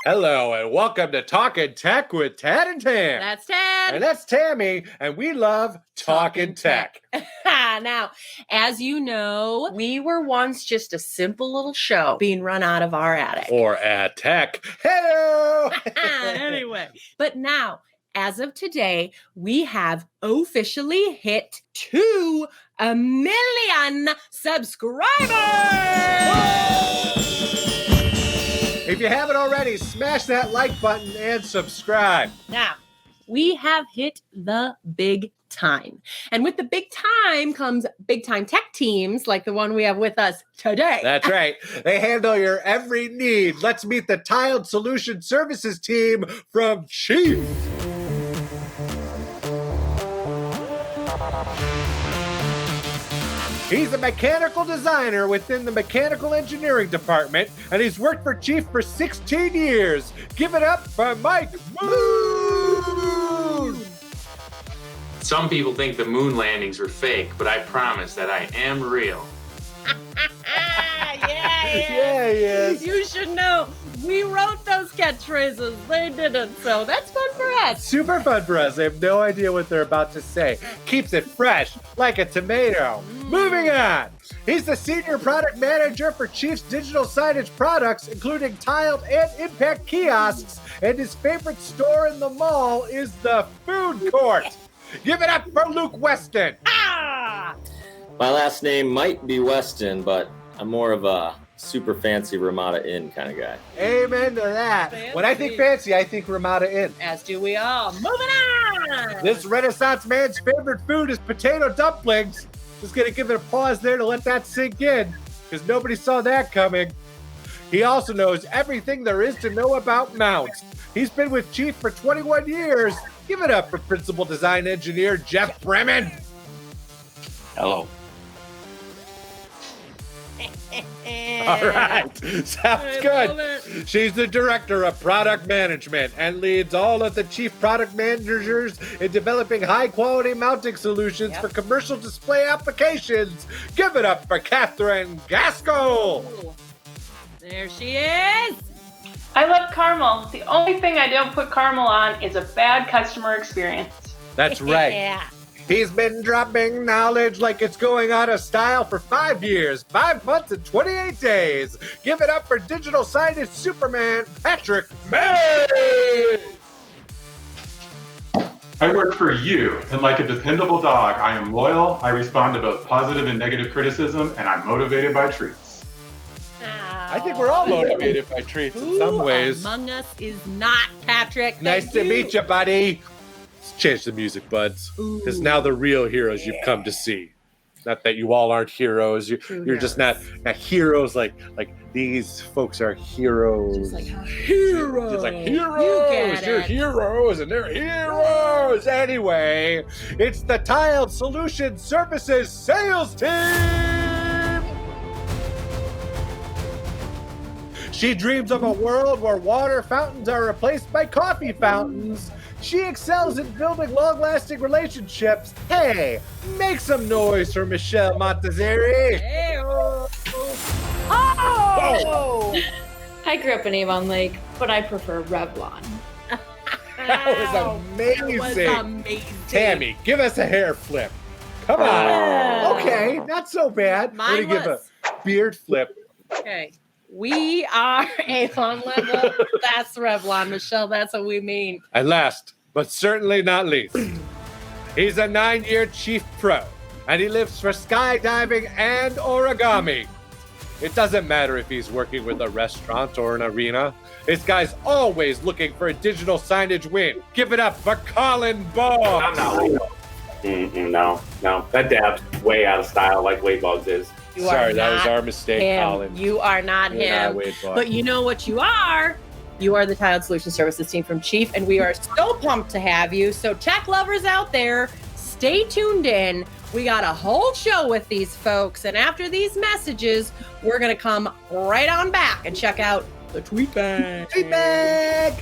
Hello and welcome to Talkin Tech with Tad and Tam. That's Tad. And that's Tammy, and we love Talkin Tech. Now, as you know, we were once just a simple little show being run out of our attic. Or at Tech. Hello! Anyway, but now, as of today, we have officially hit 2 million subscribers! If you haven't already, smash that like button and subscribe. Now, we have hit the big time. And with the big time comes big time tech teams like the one we have with us today. That's right. They handle your every need. Let's meet the TiLED Solution Services team from Chief. He's a mechanical designer within the mechanical engineering department, and he's worked for Chief for 16 years. Give it up for Mike Moon! Some people think the moon landings were fake, but I promise that I am real. Yeah, he is. You should know. We wrote those catchphrases. They didn't, so that's fun for us. Super fun for us. They have no idea what they're about to say. Keeps it fresh, like a tomato. Moving on. He's the senior product manager for Chief's digital signage products, including TiLED and Impact kiosks. And his favorite store in the mall is the food court. Give it up for Luke Weston. Ah! My last name might be Weston, but I'm more of a super fancy Ramada Inn kind of guy. Amen to that. Fancy. When I think fancy, I think Ramada Inn. As do we all. Moving on. This Renaissance man's favorite food is potato dumplings. Just gonna give it a pause there to let that sink in, because nobody saw that coming. He also knows everything there is to know about mounts. He's been with Chief for 21 years. Give it up for Principal Design Engineer Jeff Bremen. Hello. All right, sounds good. She's the Director of Product Management and leads all of the Chief Product Managers in developing high-quality mounting solutions for commercial display applications. Give it up for Catherine Gaskell. There she is. I love caramel. The only thing I don't put caramel on is a bad customer experience. That's right. Yeah. He's been dropping knowledge like it's going out of style for 5 years, 5 months, and 28 days. Give it up for digital signage Superman, Patrick May! I work for you, and like a dependable dog, I am loyal, I respond to both positive and negative criticism, and I'm motivated by treats. I think we're all motivated by treats in some ways. Among us is not Patrick. Nice to meet you, buddy. Let's change the music, buds, because now the real heroes you've come to see. Not that you all aren't heroes. You're just not heroes like these folks are heroes. Just like heroes. Just like heroes. You get You're it. heroes and they're heroes. Anyway, it's the TiLED Solution Services sales team. She dreams of a world where water fountains are replaced by coffee fountains. She excels in building long-lasting relationships. Hey, make some noise for Michelle Montezeri. Hey-oh. Oh! I grew up in Avon Lake, but I prefer Revlon. That was amazing. That was amazing. Tammy, give us a hair flip. Come on. Okay, not so bad. Mine We're gonna give was. a beard flip. Okay. We are Avon level. That's Revlon, Michelle. That's what we mean. And last, but certainly not least, he's a 9-year Chief Pro, and he lives for skydiving and origami. It doesn't matter if he's working with a restaurant or an arena. This guy's always looking for a digital signage win. Give it up for Colin Ball. I'm not Ladybug. No. That dab's way out of style like Ladybug's is. Sorry, that was our mistake, him. Colin. You are not You're him. not Wade Ball. But you know what you are? You are the TiLED Solution Services team from Chief, and we are so pumped to have you. So tech lovers out there, stay tuned in. We got a whole show with these folks, and after these messages, we're going to come right on back and check out the tweet bag. Tweet bag!